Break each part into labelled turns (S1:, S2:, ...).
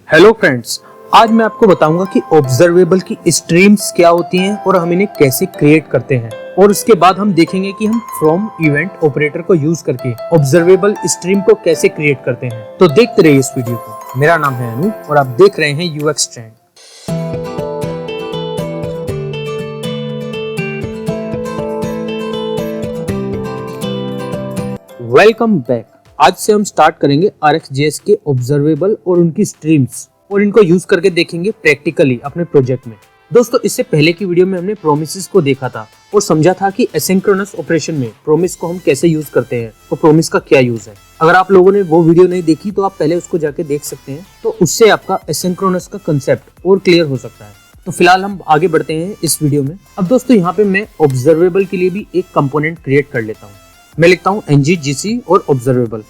S1: Hello friends, आज मैं आपको बताऊंगा कि ऑब्जर्वेबल की स्ट्रीम्स क्या होती हैं और हम इन्हें कैसे क्रिएट करते हैं। और उसके बाद हम देखेंगे कि हम फ्रॉम इवेंट ऑपरेटर को यूज करके ऑब्जर्वेबल स्ट्रीम को कैसे क्रिएट करते हैं। तो देखते रहिए इस वीडियो को। मेरा नाम है अनु और आप देख रहे हैं यूएक्स ट्रेंड। Welcome back. आज से हम स्टार्ट करेंगे RxJS के ऑब्जर्वेबल और उनकी स्ट्रीम्स और इनको यूज करके देखेंगे प्रैक्टिकली अपने प्रोजेक्ट में। दोस्तों, इससे पहले की वीडियो में हमने प्रोमिसेस को देखा था और समझा था कि एसिंक्रोनस ऑपरेशन में प्रोमिस को हम कैसे यूज करते हैं और प्रोमिस का क्या यूज है। अगर आप लोगों ने वो वीडियो नहीं देखी तो आप पहले उसको जाके देख सकते हैं, तो उससे आपका एसिंक्रोनस का कंसेप्ट और क्लियर हो सकता है। तो फिलहाल हम आगे बढ़ते हैं इस वीडियो में। अब दोस्तों, यहाँ पे मैं ऑब्जर्वेबल के लिए भी एक कंपोनेंट क्रिएट कर लेता हूँ। मैं लिखता हूँ ng-gc और ऑब्जर्वेबल।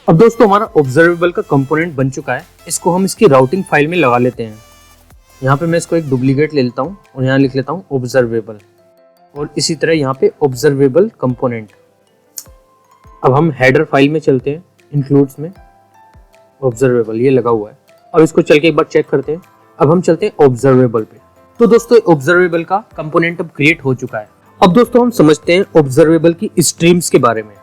S1: अब दोस्तों, हमारा ऑब्जर्वेबल का कंपोनेंट बन चुका है। इसको हम इसकी राउटिंग फाइल में लगा लेते हैं। यहाँ पे मैं इसको एक डुप्लीकेट ले लेता हूँ और यहाँ लिख लेता हूँ ऑब्जर्वेबल और इसी तरह यहाँ पे ऑब्जर्वेबल कंपोनेंट। अब हम हेडर फाइल में चलते हैं, इंक्लूड्स में ऑब्जर्वेबल ये लगा हुआ है। अब इसको चल के एक बार चेक करते हैं। अब हम चलते हैं ऑब्जर्वेबल पे। तो दोस्तों, ऑब्जर्वेबल का कंपोनेंट अब क्रिएट हो चुका है। अब दोस्तों, हम समझते हैं ऑब्जर्वेबल की स्ट्रीम्स के बारे में।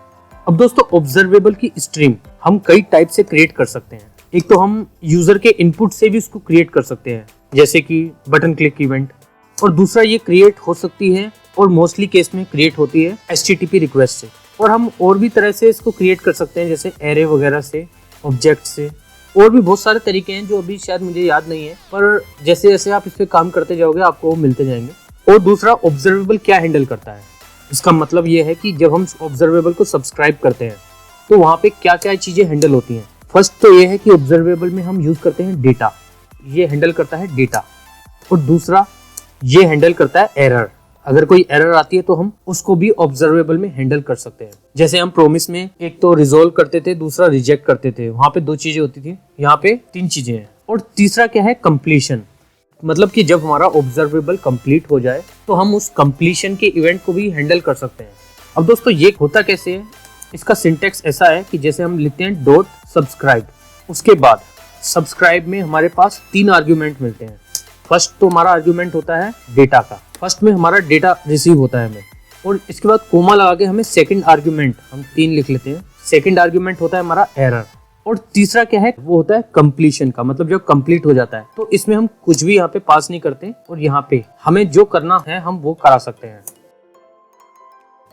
S1: अब दोस्तों, ऑब्जर्वेबल की स्ट्रीम हम कई टाइप से क्रिएट कर सकते हैं। एक तो हम यूजर के इनपुट से भी इसको क्रिएट कर सकते हैं, जैसे कि बटन क्लिक इवेंट। और दूसरा, ये क्रिएट हो सकती है और मोस्टली केस में क्रिएट होती है HTTP रिक्वेस्ट से। और हम और भी तरह से इसको क्रिएट कर सकते हैं, जैसे एरे वगैरह से, ऑब्जेक्ट से। और भी बहुत सारे तरीके हैं जो अभी शायद मुझे याद नहीं है, पर जैसे जैसे आप इस पे काम करते जाओगे आपको वो मिलते जाएंगे। और दूसरा, ऑब्जर्वेबल क्या हैंडल करता है। इसका मतलब ये है कि जब हम ऑब्जर्वेबल को सब्सक्राइब करते हैं तो वहाँ पे क्या क्या चीजें हैंडल होती हैं। फर्स्ट तो ये है कि ऑब्जर्वेबल में हम यूज करते हैं डेटा, ये हैंडल करता है डेटा। और दूसरा, ये हैंडल करता है एरर। अगर कोई एरर आती है तो हम उसको भी ऑब्जर्वेबल में हैंडल कर सकते हैं। जैसे हम प्रोमिस में एक तो रिजोल्व करते थे, दूसरा रिजेक्ट करते थे। वहाँ पे 2 चीजें होती थी, यहाँ पे 3 चीजें हैं। और तीसरा क्या है, कंप्लीशन। मतलब कि जब हमारा ऑब्जर्वेबल कंप्लीट हो जाए तो हम उस कंप्लीशन के इवेंट को भी हैंडल कर सकते हैं। अब दोस्तों, ये होता कैसे है, इसका सिंटेक्स ऐसा है कि जैसे हम लिखते हैं डॉट सब्सक्राइब, उसके बाद सब्सक्राइब में हमारे पास 3 आर्ग्यूमेंट मिलते हैं। फर्स्ट तो हमारा आर्ग्यूमेंट होता है डेटा का, फर्स्ट में हमारा डेटा रिसीव होता है हमें। और इसके बाद कोमा लगा के हमें सेकंड आर्ग्यूमेंट, हम 3 लिख लेते हैं। सेकंड आर्ग्यूमेंट होता है हमारा एरर। और तीसरा क्या है, वो होता है कंप्लीशन का, मतलब जब कंप्लीट हो जाता है तो इसमें हम कुछ भी यहाँ पे पास नहीं करते और यहाँ पे हमें जो करना है हम वो करा सकते हैं।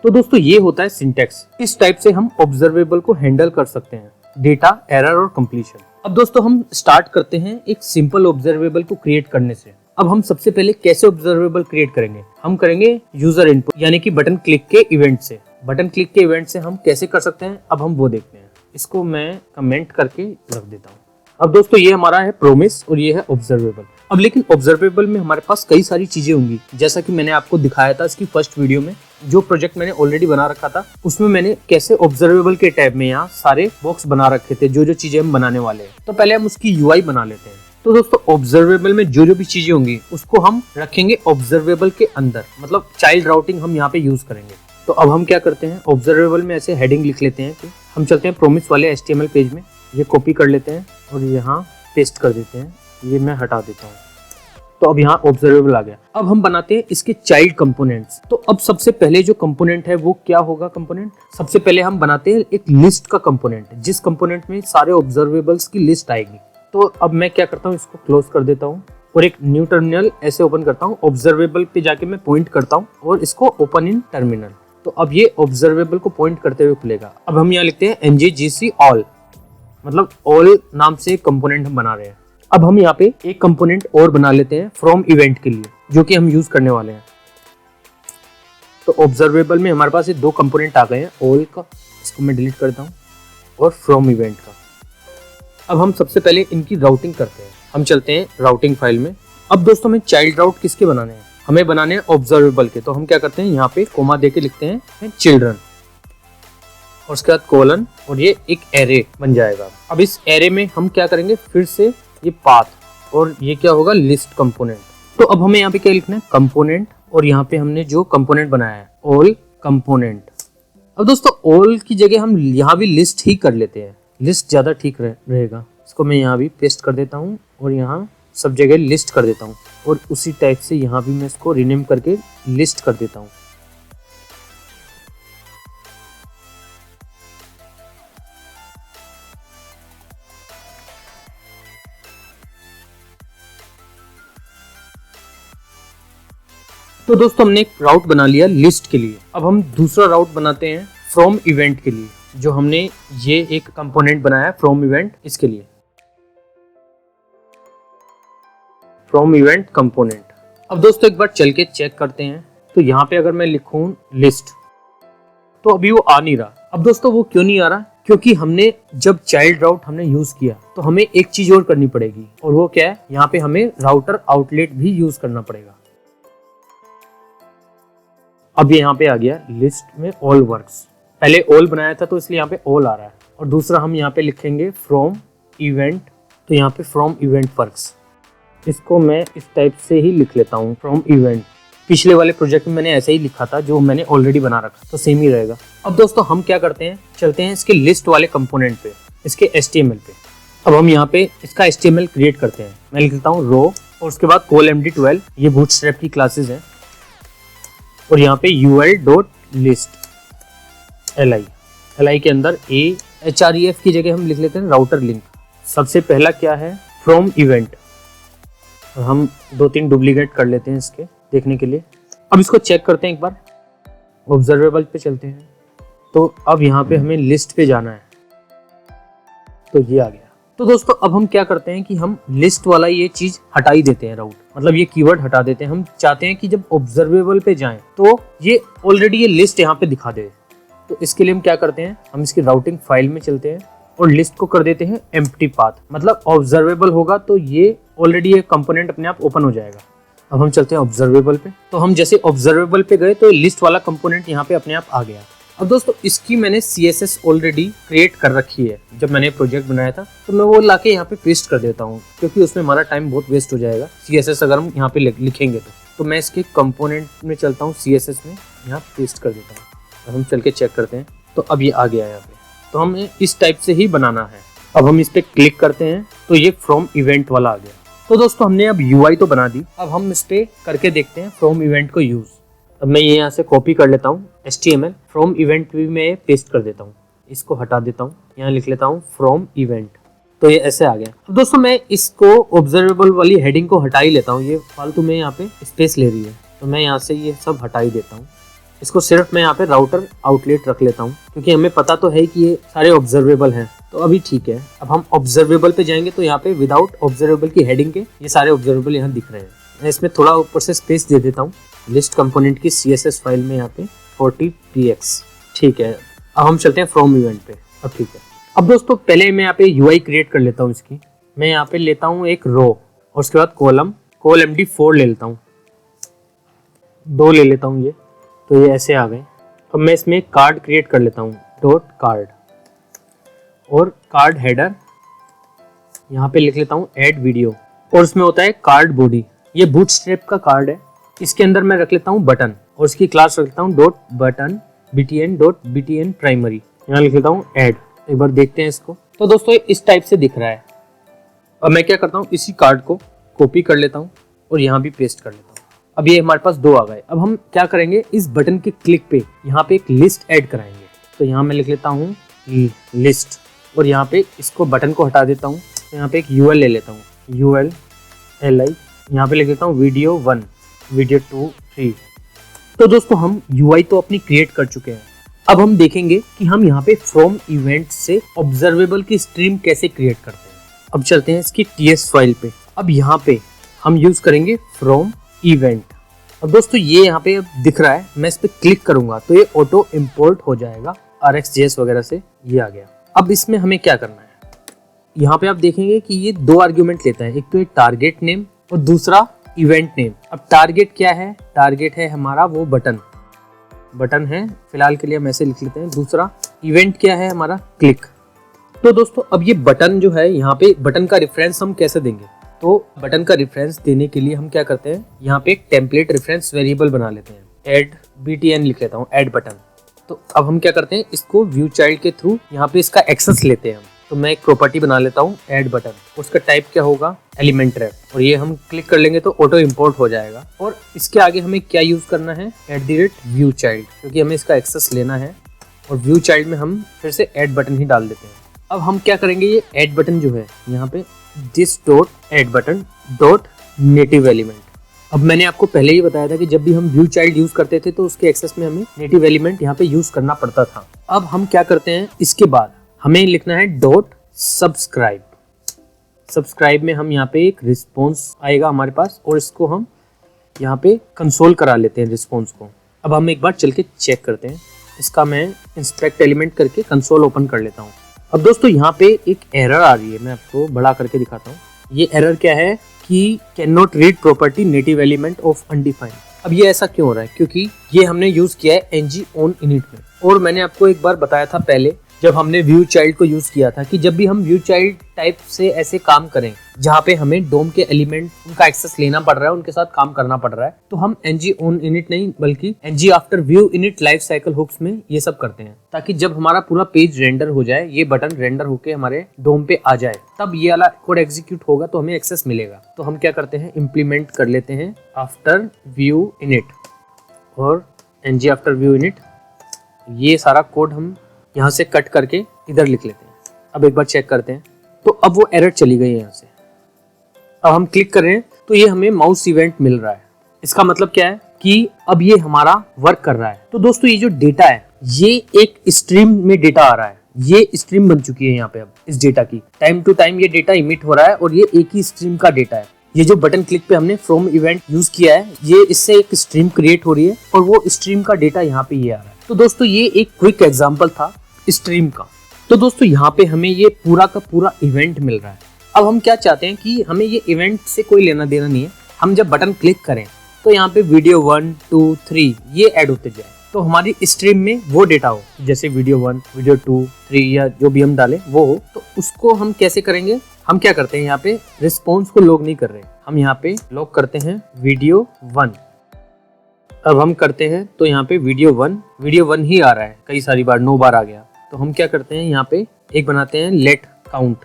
S1: तो दोस्तों, ये होता है सिंटेक्स। इस टाइप से हम ऑब्जर्वेबल को हैंडल कर सकते हैं, डेटा, एरर और कंप्लीशन। अब दोस्तों, हम स्टार्ट करते हैं एक सिंपल ऑब्जर्वेबल को क्रिएट करने से। अब हम सबसे पहले कैसे ऑब्जर्वेबल क्रिएट करेंगे, हम करेंगे यूजर इनपुट यानी कि बटन क्लिक के इवेंट से। बटन क्लिक के इवेंट से हम कैसे कर सकते हैं, अब हम वो देखते हैं। इसको मैं कमेंट करके रख देता हूँ। अब दोस्तों, ये हमारा है प्रोमिस और ये है ऑब्जर्वेबल। अब लेकिन ऑब्जर्वेबल में हमारे पास कई सारी चीजें होंगी, जैसा कि मैंने आपको दिखाया था इसकी फर्स्ट वीडियो में। जो प्रोजेक्ट मैंने ऑलरेडी बना रखा था उसमें मैंने कैसे ऑब्जर्वेबल के टैब में यहाँ सारे बॉक्स बना रखे थे, जो जो चीजें हम बनाने वाले हैं। तो पहले हम उसकी UI बना लेते हैं। तो दोस्तों, ऑब्जर्वेबल में जो जो भी चीजें होंगी उसको हम रखेंगे ऑब्जर्वेबल के अंदर, मतलब चाइल्ड राउटिंग हम यहाँ पे यूज करेंगे। तो अब हम क्या करते हैं, ऑब्जर्वेबल में ऐसे हेडिंग लिख लेते हैं कि हम चलते हैं प्रोमिस वाले HTML पेज में, ये कॉपी कर लेते हैं और यहाँ पेस्ट कर देते हैं। ये मैं हटा देता हूँ। तो अब यहाँ ऑब्जर्वेबल आ गया। अब हम बनाते हैं इसके चाइल्ड कंपोनेंट्स। तो अब सबसे पहले जो कंपोनेंट है वो क्या होगा कंपोनेंट, सबसे पहले हम बनाते हैं एक लिस्ट का कंपोनेंट, जिस कंपोनेंट में सारे ऑब्जर्वेबल्स की लिस्ट आएगी। तो अब मैं क्या करता हूँ, इसको क्लोज कर देता हूँ और एक न्यू टर्मिनल ऐसे ओपन करता हूँ। ऑब्जर्वेबल पे जाके मैं पॉइंट करता हूँ और इसको ओपन इन टर्मिनल। तो अब ये ऑब्जर्वेबल को पॉइंट करते हुए खुलेगा। अब हम यहाँ लिखते हैं ng-gc all, मतलब ऑल नाम से एक कंपोनेंट हम बना रहे हैं। अब हम यहाँ पे एक कंपोनेंट और बना लेते हैं फ्रॉम इवेंट के लिए, जो कि हम यूज करने वाले हैं। तो ऑब्जर्वेबल में हमारे पास ये 2 कंपोनेंट आ गए हैं, ऑल का, इसको मैं डिलीट करता हूँ, और फ्रॉम इवेंट का। अब हम सबसे पहले इनकी राउटिंग करते हैं। हम चलते हैं राउटिंग फाइल में। अब दोस्तों, हमें चाइल्ड राउट किसके बनाने हैं, हमें बनाने हैं ऑब्जर्वेबल के। तो हम क्या करते हैं, यहाँ पे कोमा देके लिखते हैं चिल्ड्रन और उसके बाद कोलन, और ये एक एरे बन जाएगा। अब इस एरे में हम क्या करेंगे, फिर से ये पाथ और ये क्या होगा, लिस्ट कंपोनेंट। तो अब हमें यहाँ पे क्या लिखना है, कंपोनेंट, और यहाँ पे हमने जो कंपोनेंट बनाया है ऑल कंपोनेंट। अब दोस्तों, ऑल की जगह हम यहाँ भी लिस्ट ही कर लेते हैं, लिस्ट ज्यादा ठीक रहेगा। इसको मैं यहाँ भी पेस्ट कर देता हूँ और यहाँ सब जगह लिस्ट कर देता हूँ और उसी टाइप से यहाँ भी मैं इसको रीनेम करके लिस्ट कर देता हूँ। तो दोस्तों हमने एक राउट बना लिया लिस्ट के लिए। अब हम दूसरा राउट बनाते हैं फ्रॉम इवेंट के लिए, जो हमने ये एक कंपोनेंट बनाया फ्रॉम इवेंट, इसके लिए फ्रॉम इवेंट कंपोनेंट। अब दोस्तों एक बार चल के चेक करते हैं। तो यहाँ पे अगर मैं लिखूं लिस्ट तो अभी वो आ नहीं रहा। अब दोस्तों वो क्यों नहीं आ रहा? क्योंकि हमने जब चाइल्ड राउट हमने यूज किया तो हमें एक चीज और करनी पड़ेगी, और वो क्या है, यहाँ पे हमें राउटर आउटलेट भी यूज करना पड़ेगा। अब ये यहाँ पे आ गया लिस्ट में ऑल वर्क्स। पहले ऑल बनाया था तो इसलिए यहाँ पे ऑल आ रहा है। और दूसरा हम यहाँ पे लिखेंगे फ्रॉम इवेंट, तो यहाँ पे फ्रॉम इवेंट वर्क्स। इसको मैं इस टाइप से ही लिख लेता हूँ फ्रॉम इवेंट। पिछले वाले प्रोजेक्ट में मैंने ऐसे ही लिखा था, जो मैंने ऑलरेडी बना रखा, तो सेम ही रहेगा। अब दोस्तों हम क्या करते हैं, चलते हैं इसके लिस्ट वाले कंपोनेंट पे, इसके HTML पे। अब हम यहाँ पे इसका HTML क्रिएट करते हैं। मैं लिख लेता हूँ रो और उसके बाद colMD12, ये बूटस्ट्रैप की क्लासेस हैं। और यहाँ पे ul.list li के अंदर href की जगह हम लिख लेते हैं राउटर लिंक। सबसे पहला क्या है, फ्रॉम इवेंट। हम 2-3 डुप्लीकेट कर लेते हैं इसके देखने के लिए। अब इसको चेक करते हैं एक बार, ऑब्जर्वेबल पे चलते हैं। तो अब यहाँ पे हमें लिस्ट पे जाना है, तो ये आ गया। तो दोस्तों अब हम क्या करते हैं कि हम लिस्ट वाला ये चीज हटा ही देते हैं, राउट मतलब ये कीवर्ड हटा देते हैं। हम चाहते हैं कि जब ऑब्जर्वेबल पे जाएं तो ये ऑलरेडी ये लिस्ट यहाँ पे दिखा दे। तो इसके लिए हम क्या करते हैं, हम इसकी राउटिंग फाइल में चलते हैं और लिस्ट को कर देते हैं एम्प्टी पाथ, मतलब ऑब्जर्वेबल होगा तो ये ऑलरेडी ये कंपोनेंट अपने आप ओपन हो जाएगा। अब हम चलते हैं ऑब्जर्वेबल पे। तो हम जैसे ऑब्जर्वेबल पे गए तो लिस्ट वाला कंपोनेंट यहाँ पे अपने आप आ गया। अब दोस्तों इसकी मैंने CSS ऑलरेडी क्रिएट कर रखी है। जब मैंने प्रोजेक्ट बनाया था तो मैं वो लाके यहाँ पे पेस्ट कर देता हूँ, क्योंकि उसमें हमारा टाइम बहुत वेस्ट हो जाएगा CSS अगर हम यहाँ पे लिखेंगे तो मैं इसके कंपोनेंट में चलता हूँ, CSS में यहाँ पेस्ट कर देता हूँ। अब हम चल के चेक करते हैं, तो अब ये आ गया यहाँ पे। तो हमें इस टाइप से ही बनाना है। अब हम इस पे क्लिक करते हैं तो ये फ्रॉम इवेंट वाला आ गया। तो दोस्तों हमने अब UI तो बना दी। अब हम इस पे करके देखते हैं फ्रॉम इवेंट को यूज। अब मैं ये यहाँ से कॉपी कर लेता हूँ HTML, फ्रॉम इवेंट भी मैं पेस्ट कर देता हूँ। इसको हटा देता हूँ, यहाँ लिख लेता हूँ फ्रॉम इवेंट, तो ये ऐसे आ गया। अब दोस्तों मैं इसको ऑब्जर्वेबल वाली हेडिंग को हटा ही लेता हूँ, ये फालतू में यहाँ पे स्पेस ले रही है, तो मैं यहाँ से ये सब हटा ही देता हूँ। इसको सिर्फ मैं यहाँ पे राउटर आउटलेट रख लेता हूँ, क्योंकि हमें पता तो है कि ये सारे ऑब्जर्वेबल हैं, तो अभी ठीक है। अब हम ऑब्जर्वेबल पे जाएंगे तो यहाँ पे विदाउट ऑब्जर्वेबल की हेडिंग के ये सारे ऑब्जर्वेबल यहाँ दिख रहे हैं। मैं इसमें थोड़ा ऊपर से स्पेस दे देता हूँ लिस्ट कंपोनेंट की CSS फाइल में यहाँ पे 40px, ठीक है। अब हम चलते हैं फ्रॉम इवेंट पे। अब ठीक है। अब दोस्तों पहले मैं यहाँ पे UI क्रिएट कर लेता हूँ इसकी। मैं यहाँ पे लेता हूँ एक रो और उसके बाद कॉलम, colMD4 ले लेता हूँ, 2 ले लेता हूँ ये, तो ये ऐसे आ गए। अब मैं इसमें कार्ड क्रिएट कर लेता हूँ, डॉट कार्ड, और कार्ड हेडर यहाँ पे लिख लेता हूँ ऐड वीडियो, और उसमें होता है कार्ड बॉडी। ये बूटस्ट्रैप का कार्ड है। इसके अंदर मैं रख लेता हूँ बटन, और इसकी क्लास रख लेता हूँ डॉट बटन btn प्राइमरी। यहाँ लिख लेता हूँ ऐड। एक बार देखते हैं इसको। तो दोस्तों इस टाइप से दिख रहा है। अब मैं क्या करता हूँ, इसी कार्ड को कॉपी कर लेता हूँ और यहाँ भी पेस्ट कर लेता हूँ। अब ये हमारे पास 2 आ गए। अब हम क्या करेंगे, इस बटन के क्लिक पे यहाँ पे एक लिस्ट ऐड कराएंगे। तो यहाँ मैं लिख लेता हूँ लिस्ट, और यहाँ पे इसको बटन को हटा देता हूँ। तो यहाँ पे एक UL ले लेता हूँ, ULLI। यहाँ पे लिख लेता हूँ वीडियो 1, वीडियो 2, 3। तो दोस्तों हम UI तो अपनी क्रिएट कर चुके हैं। अब हम देखेंगे कि हम यहाँ पे फ्रॉम इवेंट से ऑब्जर्वेबल की स्ट्रीम कैसे क्रिएट करते हैं। अब चलते हैं इसकी TS फाइल पे। अब यहाँ पे हम यूज करेंगे फ्रॉम इवेंट। अब दोस्तों ये यहाँ पे दिख रहा है, मैं इस पे क्लिक करूंगा तो ये ऑटो इम्पोर्ट हो जाएगा RxJS वगैरह से। ये आ गया। अब इसमें हमें क्या करना है, यहाँ पे आप देखेंगे कि ये 2 आर्ग्यूमेंट लेता है, एक तो ये टारगेट नेम और दूसरा इवेंट नेम। अब टारगेट क्या है, टारगेट है हमारा वो बटन है, फिलहाल के लिए हम ऐसे लिख लेते हैं। दूसरा इवेंट क्या है हमारा, क्लिक। तो दोस्तों अब ये बटन जो है, यहाँ पे बटन का रेफरेंस हम कैसे देंगे, तो बटन का रेफरेंस देने के लिए हम क्या करते हैं, यहाँ पे एक टेम्पलेट रेफरेंस वेरिएबल बना लेते हैं, ऐड btn लिख लेता हूँ, ऐड बटन। तो अब हम क्या करते हैं, इसको व्यू चाइल्ड के थ्रू यहाँ पे इसका एक्सेस लेते हैं हम। तो मैं एक प्रॉपर्टी बना लेता हूँ ऐड बटन, उसका टाइप क्या होगा एलिमेंट रैप, और ये हम क्लिक कर लेंगे तो ऑटो इम्पोर्ट हो जाएगा। और इसके आगे हमें क्या यूज करना है @व्यू चाइल्ड, क्योंकि हमें इसका एक्सेस लेना है। और व्यू चाइल्ड में हम फिर से ऐड बटन ही डाल देते हैं। अब हम क्या करेंगे, ये ऐड बटन जो है यहाँ पे this dot add button dot native element. अब मैंने आपको पहले ही बताया था कि जब भी हम व्यू चाइल्ड यूज करते थे तो उसके एक्सेस में हमें नेटिव एलिमेंट यहाँ पे यूज करना पड़ता था। अब हम क्या करते हैं, इसके बाद हमें लिखना है डॉट सब्सक्राइब। सब्सक्राइब में हम यहाँ पे एक रिस्पॉन्स आएगा हमारे पास, और इसको हम यहाँ पे कंसोल करा लेते हैं रिस्पॉन्स को। अब हम एक बार चल के चेक करते हैं। इसका मैं इंस्पेक्ट एलिमेंट करके कंसोल ओपन कर लेता हूँ। अब दोस्तों यहाँ पे एक एरर आ रही है, मैं आपको बड़ा करके दिखाता हूँ। ये एरर क्या है कि can not read property native element of undefined. अब ये ऐसा क्यों हो रहा है, क्योंकि ये हमने यूज किया है ng on init में। और मैंने आपको एक बार बताया था पहले जब हमने व्यू चाइल्ड को यूज किया था कि जब भी हम व्यू चाइल्ड टाइप से ऐसे काम करें जहाँ पे हमें डोम के एलिमेंट उनका एक्सेस लेना पड़ रहा है, उनके साथ काम करना पड़ रहा है, तो हम ng on init नहीं बल्कि ng after view init life cycle hooks में ये सब करते हैं, ताकि जब हमारा पूरा पेज रेंडर हो जाए, ये बटन रेंडर होके हमारे डोम पे आ जाए, तब ये वाला कोड एग्जीक्यूट होगा तो हमें एक्सेस मिलेगा। तो हम क्या करते हैं, इम्प्लीमेंट कर लेते हैं आफ्टर व्यू इनिट और ng after व्यू इनिट। ये सारा कोड हम यहाँ से कट करके इधर लिख लेते हैं। अब एक बार चेक करते हैं, तो अब वो एरर चली गई है यहाँ से। अब हम क्लिक कर रहे हैं तो ये हमें माउस इवेंट मिल रहा है। इसका मतलब क्या है कि अब ये हमारा वर्क कर रहा है। तो दोस्तों ये जो डेटा है ये एक स्ट्रीम में डेटा आ रहा है, ये स्ट्रीम बन चुकी है यहाँ पे। अब इस डेटा की टाइम टू टाइम ये डेटा इमिट हो रहा है और ये एक ही स्ट्रीम का डेटा है। ये जो बटन क्लिक पे हमने फ्रॉम इवेंट यूज किया है, ये इससे एक स्ट्रीम क्रिएट हो रही है और वो स्ट्रीम का डेटा यहाँ पे ये आ रहा है। तो दोस्तों ये एक क्विक एग्जांपल था स्ट्रीम का। तो दोस्तों यहाँ पे हमें ये पूरा का पूरा इवेंट मिल रहा है। अब हम क्या चाहते हैं कि हमें ये इवेंट से कोई लेना देना नहीं है। हम जब बटन क्लिक करें तो यहाँ पे वीडियो 1 2 3 ये ऐड होते जाए, तो हमारी स्ट्रीम में वो डेटा हो, जैसे वीडियो 1 वीडियो 2 3 या जो भी हम डालें वो हो। तो उसको हम कैसे करेंगे, हम क्या करते हैं, यहाँ पे रिस्पॉन्स को लॉग नहीं कर रहे, हम यहाँ पे लॉग करते हैं वीडियो 1। अब हम करते हैं तो यहाँ पे वीडियो 1 ही आ रहा है, कई सारी बार 9 बार आ गया। तो हम क्या करते हैं, यहाँ पे एक बनाते हैं let count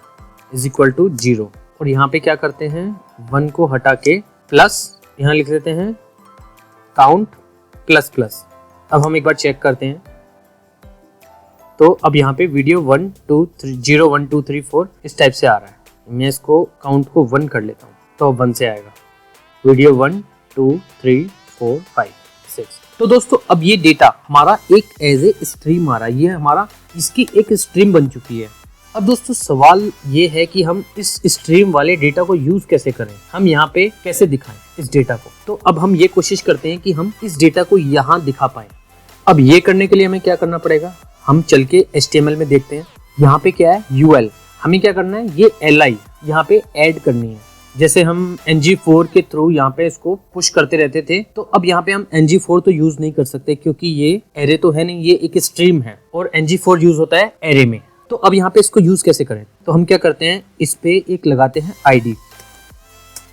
S1: is equal to 0, और यहाँ पे क्या करते हैं 1 को हटा के प्लस यहाँ लिख देते हैं काउंट प्लस प्लस। अब हम एक बार चेक करते हैं, तो अब यहाँ पे वीडियो 1 2 3 0 1 2 3 4 इस टाइप से आ रहा है। मैं इसको काउंट को 1 कर लेता हूँ तो 1 से आएगा वीडियो 1 2 3 4 5 6। तो दोस्तों अब ये डेटा हमारा एक एज ए स्ट्रीम आ रहा है, ये हमारा इसकी एक स्ट्रीम बन चुकी है। अब दोस्तों सवाल ये है कि हम इस स्ट्रीम वाले डेटा को यूज कैसे करें, हम यहाँ पे कैसे दिखाएं इस डेटा को। तो अब हम ये कोशिश करते हैं कि हम इस डेटा को यहाँ दिखा पाए। अब ये करने के लिए हमें क्या करना पड़ेगा, हम चल के HTML में देखते हैं। यहाँ पे क्या है UL, हमें क्या करना है, ये LI यहाँ पे ऐड करनी है। जैसे हम ng4 के थ्रू यहाँ पे इसको पुश करते रहते थे, तो अब यहाँ पे हम ng4 तो यूज नहीं कर सकते क्योंकि ये एरे तो है नहीं, ये एक स्ट्रीम है और ng4 यूज होता है एरे में। तो अब यहाँ पे इसको यूज कैसे करें, तो हम क्या करते हैं, इस पे एक लगाते हैं ID।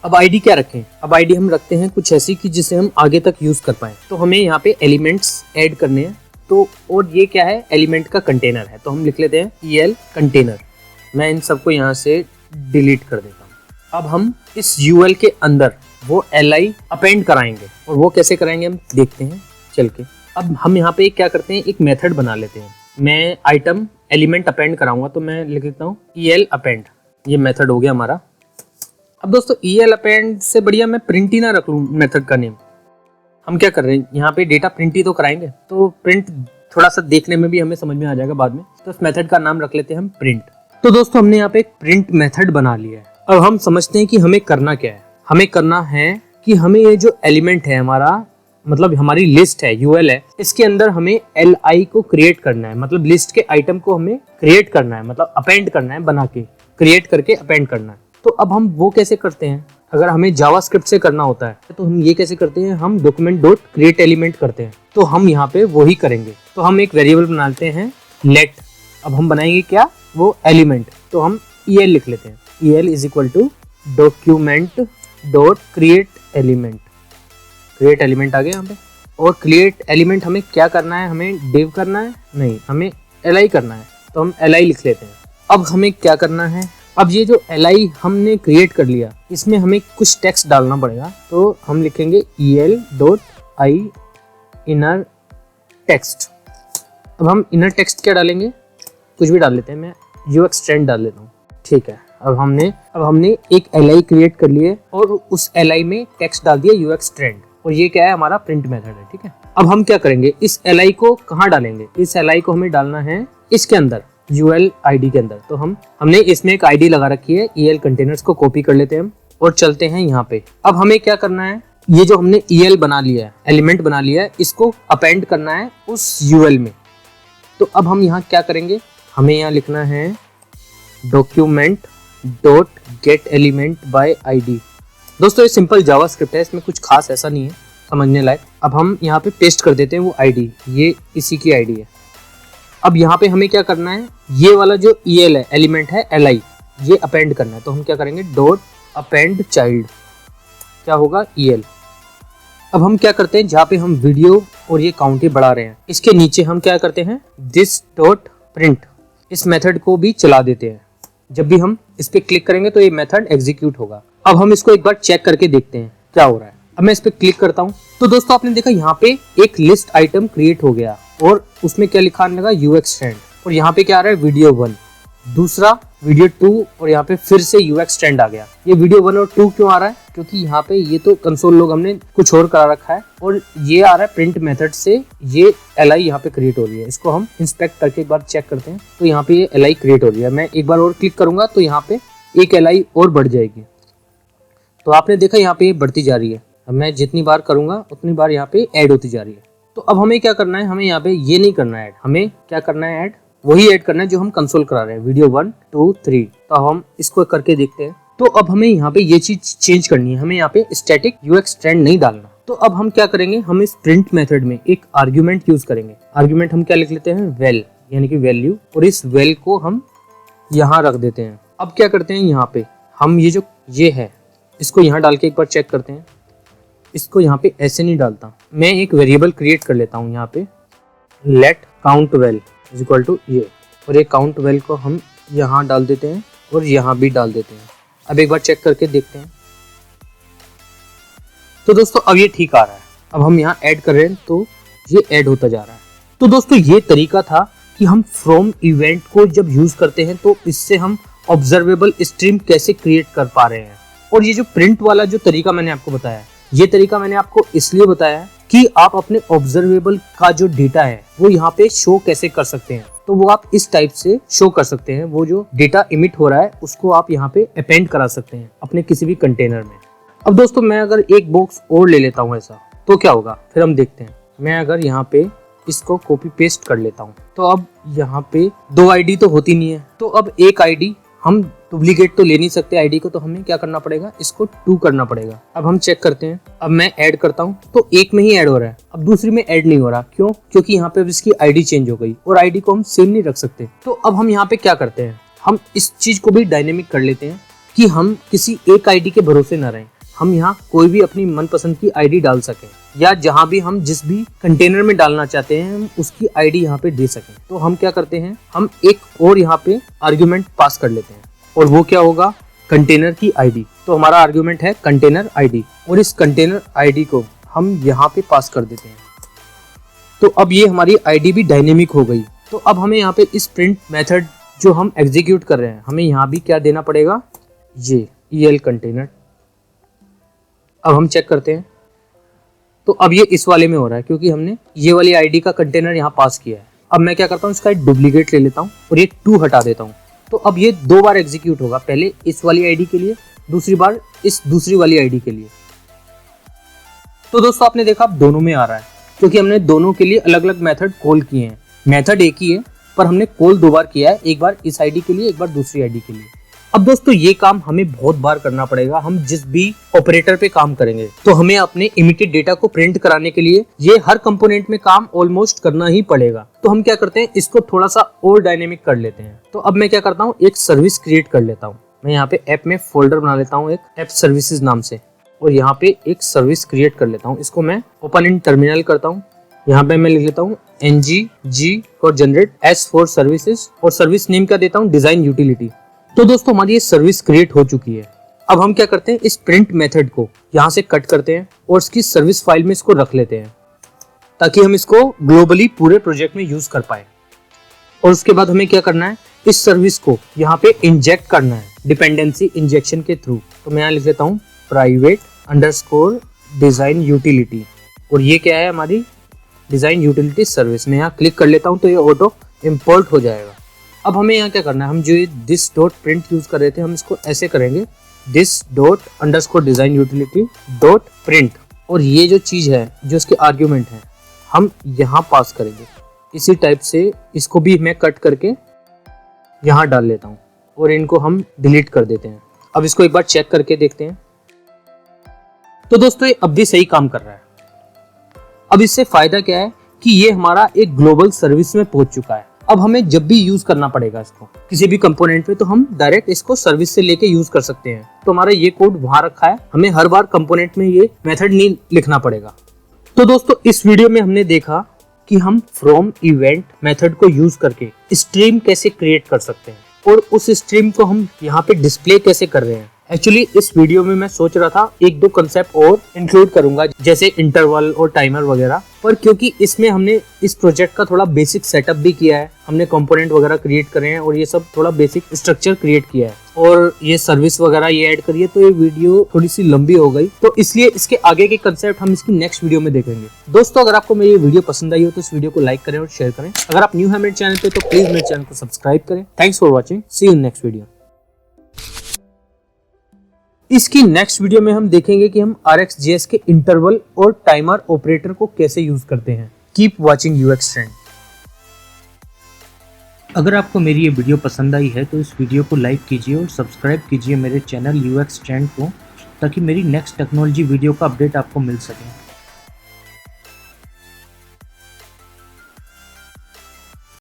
S1: अब ID क्या रखें, अब ID हम रखते हैं कुछ ऐसी कि जिसे हम आगे तक यूज कर पाए। तो हमें यहाँ पे एलिमेंट्स ऐड करने हैं, तो और ये क्या है, एलिमेंट का कंटेनर है, तो हम लिख लेते हैं EL कंटेनर। मैं इन सबको यहाँ से डिलीट कर देता हूँ। अब हम इस UL के अंदर वो LI अपेंड कराएंगे, और वो कैसे कराएंगे हम देखते हैं चल के। अब हम यहाँ पे क्या करते हैं, एक मेथड बना लेते हैं। मैं आइटम एलिमेंट अपेंड कराऊंगा, तो मैं लिख देता हूँ EL अपेंड, ये मेथड हो गया हमारा। अब दोस्तों EL अपेंड से बढ़िया मैं प्रिंट ही ना रख लूँ मेथड का नेम। हम क्या कर रहे हैं, यहाँ पे डेटा प्रिंट ही तो कराएंगे, तो प्रिंट थोड़ा सा देखने में भी हमें समझ में आ जाएगा बाद में। तो इस मेथड का नाम रख लेते हैं हम प्रिंट। तो दोस्तों हमने यहाँ पे एक प्रिंट मेथड बना लिया है। अब हम समझते हैं कि हमें करना क्या है। हमें करना है कि हमें ये जो एलिमेंट है हमारा, मतलब हमारी लिस्ट है UL है, इसके अंदर हमें LI को क्रिएट करना है, मतलब लिस्ट के आइटम को हमें क्रिएट करना है, मतलब अपेंड करना है, बना के क्रिएट करके अपेंड करना है। तो अब हम वो कैसे करते हैं, अगर हमें जावास्क्रिप्ट से करना होता है तो हम ये कैसे करते हैं, हम डॉक्यूमेंट डॉट क्रिएट एलिमेंट करते हैं। तो हम यहाँ पे वही करेंगे। तो हम एक वेरिएबल बनाते हैं लेट। अब हम बनाएंगे क्या, वो एलिमेंट। तो हम EL लिख लेते हैं, EL is equal to document dot create element. Create element आ गया यहाँ पे। और क्रिएट एलिमेंट हमें क्या करना है, हमें डिव करना है नहीं, हमें LI करना है, तो हम LI लिख लेते हैं। अब हमें क्या करना है, अब ये जो li हमने क्रिएट कर लिया इसमें हमें कुछ टेक्स्ट डालना पड़ेगा। तो हम लिखेंगे el.i इनर टेक्स्ट। अब हम इनर टेक्स्ट क्या डालेंगे, कुछ भी डाल लेते हैं, मैं ux trend डाल लेता हूँ। ठीक है, अब हमने एक li क्रिएट कर लिए और उस li में टेक्स्ट डाल दिया ux trend, और ये क्या है, हमारा प्रिंट मेथड है। ठीक है, अब हम क्या करेंगे, इस li को कहाँ डालेंगे, इस li को हमें डालना है इसके अंदर, ul id के अंदर। तो हमने इसमें एक id लगा रखी है, el कंटेनर्स को कॉपी कर लेते हैं हम और चलते हैं यहाँ पे। अब हमें क्या करना है, ये जो हमने el बना लिया है, एलिमेंट बना लिया है, इसको अपेंड करना है उस ul में। तो अब हम यहाँ क्या करेंगे, हमें यहाँ लिखना है document dot gate element by id। दोस्तों ये सिंपल जावास्क्रिप्ट है, इसमें कुछ खास ऐसा नहीं है समझने लायक। अब हम यहाँ पे पेस्ट कर देते हैं वो id, ये इसी की id है। अब यहाँ पे हमें क्या करना है, ये वाला जो el है, एलिमेंट है li, ये अपेंड करना है। तो हम क्या करेंगे, डॉट अपेंड चाइल्ड, क्या होगा el। अब हम क्या करते हैं, जहाँ पे हम वीडियो और ये काउंट बढ़ा रहे हैं, इसके नीचे हम क्या करते हैं, दिस डॉट प्रिंट, इस मेथड को भी चला देते हैं। जब भी हम इस पे क्लिक करेंगे तो ये मेथड एग्जीक्यूट होगा। अब हम इसको एक बार चेक करके देखते हैं क्या हो रहा है। अब मैं इस पे क्लिक करता हूँ तो दोस्तों आपने देखा यहाँ पे एक लिस्ट आइटम क्रिएट हो गया और उसमें क्या लिखा आने लगा, ux trend, और यहाँ पे क्या आ रहा है, वीडियो 1, दूसरा वीडियो 2, और यहाँ पे फिर से ux trend आ गया। ये वीडियो 1 और 2 क्यों आ रहा है, क्योंकि यहाँ पे ये तो कंसोल लोग हमने कुछ और करा रखा है, और ये आ रहा है प्रिंट मेथड से, ये li यहाँ पे क्रिएट हो रही है। इसको हम इंस्पेक्ट करके एक बार चेक करते हैं। तो यहाँ पे ये li क्रिएट हो रही है, मैं एक बार और क्लिक करूंगा तो यहाँ पे एक li और बढ़ जाएगी। तो आपने देखा यहाँ पे ये बढ़ती जा रही है। अब मैं जितनी बार करूंगा उतनी बार यहाँ पे ऐड होती जा रही है। तो अब हमें क्या करना है, हमें यहाँ पे ये नहीं करना है ऐड, हमें क्या करना है, ऐड वही ऐड करना है जो हम कंसोल करा रहे हैं, वीडियो 1 2 3। तो हम इसको करके देखते हैं। तो अब हमें यहाँ पे ये चीज चेंज करनी है, हमें यहाँ पे स्टैटिक ux trend नहीं डालना। तो अब हम क्या करेंगे, हम इस प्रिंट मेथड में एक आर्ग्यूमेंट यूज करेंगे। आर्ग्यूमेंट हम क्या लिख लेते हैं, वेल, यानी कि वैल्यू, और इस वेल को हम यहाँ रख देते हैं। अब क्या करते हैं, यहाँ पे हम ये जो ये है इसको यहाँ डाल के एक बार चेक करते हैं। इसको यहाँ पे ऐसे नहीं डालता, मैं एक वेरिएबल क्रिएट कर लेता हूँ यहाँ पे, let count well is equal to ये, और ये काउंट वेल को हम यहाँ डाल देते हैं और यहाँ भी डाल देते हैं। अब एक बार चेक करके देखते हैं। तो दोस्तों अब ये ठीक आ रहा है। अब हम यहाँ ऐड कर रहे हैं तो ये ऐड होता जा रहा है। तो दोस्तों ये तरीका था कि हम फ्रॉम इवेंट को जब यूज करते हैं तो इससे हम ऑब्जर्वेबल स्ट्रीम कैसे क्रिएट कर पा रहे हैं। और ये जो प्रिंट वाला जो तरीका मैंने आपको बताया, ये तरीका मैंने आपको इसलिए बताया कि आप अपने ऑब्जर्वेबल का जो डेटा है वो यहाँ पे शो कैसे कर सकते हैं। तो वो आप इस टाइप से शो कर सकते हैं, वो जो डेटा इमिट हो रहा है उसको आप यहाँ पे अपेंड करा सकते हैं अपने किसी भी कंटेनर में। अब दोस्तों मैं अगर एक बॉक्स और ले लेता हूँ ऐसा, तो क्या होगा फिर हम देखते हैं। मैं अगर यहाँ पे इसको कॉपी पेस्ट कर लेता हूँ तो अब यहाँ पे 2 ID तो होती नहीं है, तो अब एक ID हम डुप्लीकेट तो ले नहीं सकते आईडी को, तो हमें क्या करना पड़ेगा, इसको 2 करना पड़ेगा। अब हम चेक करते हैं। अब मैं ऐड करता हूँ तो एक में ही ऐड हो रहा है, अब दूसरी में ऐड नहीं हो रहा। क्यों? क्योंकि यहाँ पे अब इसकी आईडी चेंज हो गई और आईडी को हम सेम नहीं रख सकते। तो अब हम यहाँ पे क्या करते हैं, हम इस चीज को भी डायनेमिक कर लेते हैं कि हम किसी एक आईडी के भरोसे न रहें। हम यहाँ कोई भी अपनी मनपसंद की आईडी डाल सकें, या जहाँ भी हम जिस भी कंटेनर में डालना चाहते हैं हम उसकी आईडी यहाँ पे दे सकें। तो हम क्या करते हैं, हम एक और यहाँ पे आर्ग्यूमेंट पास कर लेते हैं, और वो क्या होगा, कंटेनर की आईडी। तो हमारा आर्ग्यूमेंट है कंटेनर आईडी, और इस कंटेनर आईडी को हम यहाँ पे पास कर देते हैं। तो अब ये हमारी आईडी भी डायनेमिक हो गई। तो अब हमें यहाँ पे इस प्रिंट मेथड जो हम एग्जीक्यूट कर रहे हैं, हमें यहाँ भी क्या देना पड़ेगा, ये EL कंटेनर। अब हम चेक करते हैं। तो अब ये इस वाले में हो रहा है क्योंकि हमने ये वाली आईडी का कंटेनर यहाँ पास किया है। अब मैं क्या करता हूँ, इसका एक डुप्लीकेट ले लेता हूँ और ये 2 हटा देता हूँ। तो अब ये 2 बार एग्जीक्यूट होगा, पहले इस वाली आईडी के लिए, दूसरी बार इस दूसरी वाली आईडी के लिए। तो दोस्तों आपने देखा अब दोनों में आ रहा है क्योंकि हमने दोनों के लिए अलग अलग मेथड कॉल किए हैं। मेथड एक ही है पर हमने कॉल 2 बार किया है, एक बार इस आईडी के लिए, एक बार दूसरी आईडी के लिए। अब दोस्तों ये काम हमें बहुत बार करना पड़ेगा। हम जिस भी ऑपरेटर पे काम करेंगे तो हमें अपने इमिटेड डेटा को प्रिंट कराने के लिए ये हर कंपोनेंट में काम ऑलमोस्ट करना ही पड़ेगा। तो हम क्या करते हैं, इसको थोड़ा सा और डायनेमिक कर लेते हैं। तो अब मैं क्या करता हूँ, एक सर्विस क्रिएट कर लेता हूँ। मैं यहाँ पे ऐप में फोल्डर बना लेता हूँ एक ऐप सर्विसेज नाम से, और यहाँ पे एक सर्विस क्रिएट कर लेता हूँ। इसको मैं ओपन इन टर्मिनल करता हूँ यहाँ पे मैं लिख लेता हूँ NG for generate, S for services और सर्विस नेम क्या देता हूँ डिजाइन यूटिलिटी। तो दोस्तों हमारी ये सर्विस क्रिएट हो चुकी है। अब हम क्या करते हैं, इस प्रिंट मेथड को यहाँ से कट करते हैं और इसकी सर्विस फाइल में इसको रख लेते हैं ताकि हम इसको ग्लोबली पूरे प्रोजेक्ट में यूज कर पाए। और उसके बाद हमें क्या करना है, इस सर्विस को यहाँ पे इंजेक्ट करना है डिपेंडेंसी इंजेक्शन के थ्रू। तो मैं यहाँ लिख देता हूँ प्राइवेट अंडरस्कोर डिजाइन यूटिलिटी और ये क्या है हमारी डिजाइन यूटिलिटी सर्विस। मैं यहाँ क्लिक कर लेता हूँ तो ये ऑटो इम्पोर्ट हो जाएगा। अब हमें यहाँ क्या करना है, हम जो ये दिस डॉट प्रिंट यूज कर रहे थे हम इसको ऐसे करेंगे this dot underscore design utility dot print और ये जो चीज है जो इसके आर्ग्यूमेंट है हम यहाँ पास करेंगे। इसी टाइप से इसको भी मैं कट करके यहाँ डाल लेता हूँ और इनको हम डिलीट कर देते हैं। अब इसको एक बार चेक करके देखते हैं। तो दोस्तों ये अब भी सही काम कर रहा है। अब इससे फायदा क्या है कि ये हमारा एक ग्लोबल सर्विस में पहुंच चुका है। अब हमें जब भी यूज करना पड़ेगा इसको किसी भी कंपोनेंट पे तो हम डायरेक्ट इसको सर्विस से लेके यूज कर सकते हैं। तो हमारा ये कोड वहां रखा है, हमें हर बार कंपोनेंट में ये मेथड नहीं लिखना पड़ेगा। तो दोस्तों इस वीडियो में हमने देखा कि हम फ्रॉम इवेंट मेथड को यूज करके स्ट्रीम कैसे क्रिएट कर सकते हैं और उस स्ट्रीम को हम यहाँ पे डिस्प्ले कैसे कर रहे हैं। एक्चुअली इस वीडियो में मैं सोच रहा था एक दो कंसेप्ट और इंक्लूड करूंगा जैसे इंटरवल और टाइमर वगैरह, पर क्योंकि इसमें हमने इस प्रोजेक्ट का थोड़ा बेसिक सेटअप भी किया है, हमने कंपोनेंट वगैरह क्रिएट करे हैं और ये सब थोड़ा बेसिक स्ट्रक्चर क्रिएट किया है और ये सर्विस वगैरह ये ऐड करिए तो ये वीडियो थोड़ी सी लंबी हो गई। तो इसलिए इसके आगे के कंसेप्ट हम इसकी नेक्स्ट वीडियो में देखेंगे। दोस्तों अगर आपको मेरी वीडियो पसंद आई हो तो इस वीडियो को लाइक करें और शेयर करें। अगर आप न्यू है मेरे चैनल पे तो प्लीज मेरे चैनल को सब्सक्राइब करें। Thanks for watching, see you in next video. इसकी नेक्स्ट वीडियो में हम देखेंगे कि हम RxJS के इंटरवल और टाइमर ऑपरेटर को कैसे यूज करते हैं। Keep watching UX trend. अगर आपको मेरी ये वीडियो पसंद आई है तो इस वीडियो को लाइक कीजिए और सब्सक्राइब कीजिए मेरे चैनल UX ट्रेंड को ताकि मेरी नेक्स्ट टेक्नोलॉजी वीडियो का अपडेट आपको मिल सके।